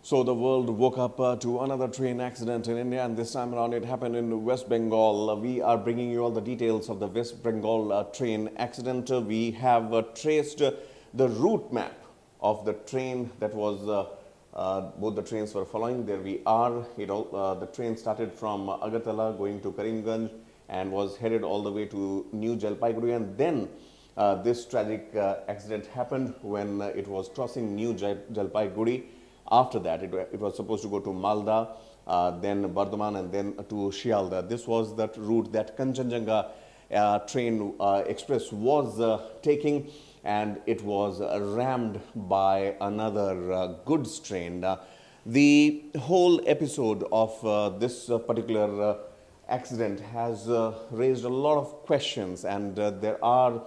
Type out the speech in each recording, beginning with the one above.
So the world woke up to another train accident in India, and this time around it happened in West Bengal. We are bringing you all the details of the West Bengal train accident. We have traced the route map of the train that was both the trains were following. There we are. The train started from Agartala going to Karimganj and was headed all the way to New Jalpaiguri, and then this tragic accident happened when it was crossing New Jalpaiguri. After that, it was supposed to go to Malda, then Bardhaman, and then to Sealdah. This was that route that Kanchanjunga train express was taking, and it was rammed by another goods train. The whole episode of this particular accident has raised a lot of questions, and there are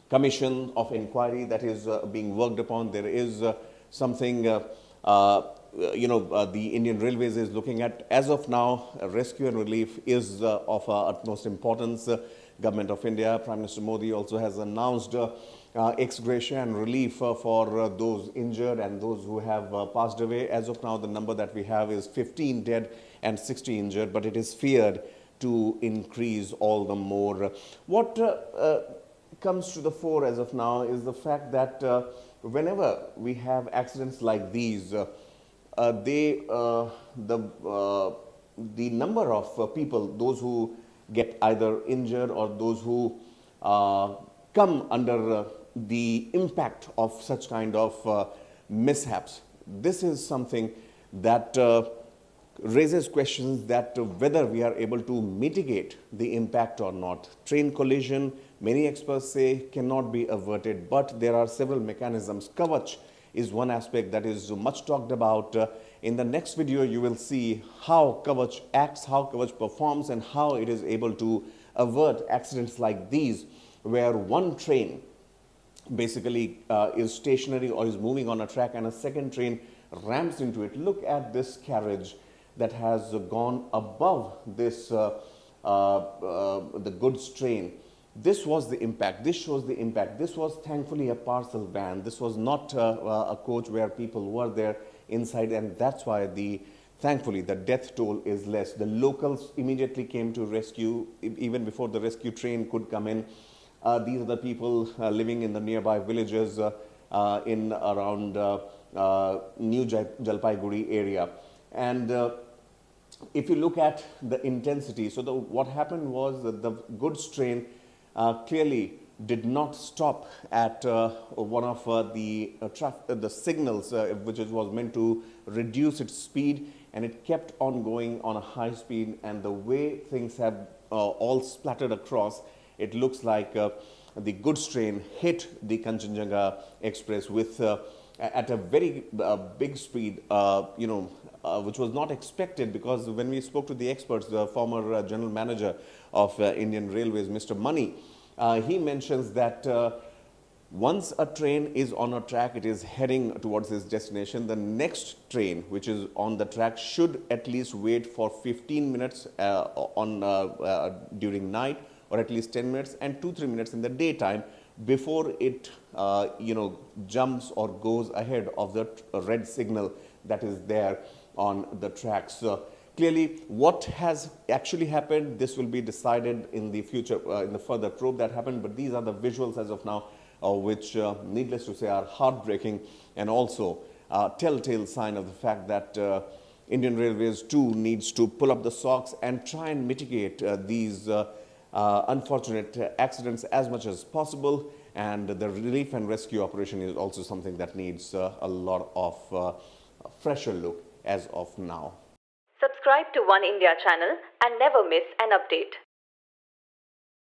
commission of inquiry that is being worked upon. There is something the Indian Railways is looking at. As of now, rescue and relief is of utmost importance. Government of India, Prime Minister Modi also has announced ex gratia and relief for those injured and those who have passed away. As of now, the number that we have is 15 dead and 60 injured, but it is feared to increase all the more. What comes to the fore as of now is the fact that whenever we have accidents like these, the number of people, those who get either injured or those who come under the impact of such kind of mishaps, this is something that raises questions that whether we are able to mitigate the impact or not. Train collision, many experts say, cannot be averted, but there are several mechanisms. Kavach is one aspect that is much talked about. In the next video, you will see how Kavach acts, how Kavach performs, and how it is able to avert accidents like these, where one train basically is stationary or is moving on a track and a second train rams into it. Look at this carriage that has gone above this the goods train. This was the impact. This shows the impact. This was thankfully a parcel van. This was not a coach where people were there inside, and that's why thankfully the death toll is less. The locals immediately came to rescue even before the rescue train could come in. These are the people living in the nearby villages in around New Jalpaiguri area. And if you look at the intensity, so what happened was that the goods train clearly did not stop at one of the signals which was meant to reduce its speed, and it kept on going on a high speed. And the way things have all splattered across, it looks like the goods train hit the Kanchanjunga Express with at a very big speed, which was not expected, because when we spoke to the experts, the former general manager of Indian Railways, Mr. Money, he mentions that once a train is on a track, it is heading towards its destination. The next train, which is on the track, should at least wait for 15 minutes during night, or at least 10 minutes and 2-3 minutes in the daytime before it jumps or goes ahead of the red signal that is there on the tracks. Clearly, what has actually happened, this will be decided in the future, in the further probe that happened, but these are the visuals as of now, which, needless to say, are heartbreaking, and also telltale sign of the fact that Indian Railways too needs to pull up the socks and try and mitigate these unfortunate accidents as much as possible. And the relief and rescue operation is also something that needs a lot of fresher look as of now. Subscribe to One India channel and never miss an update.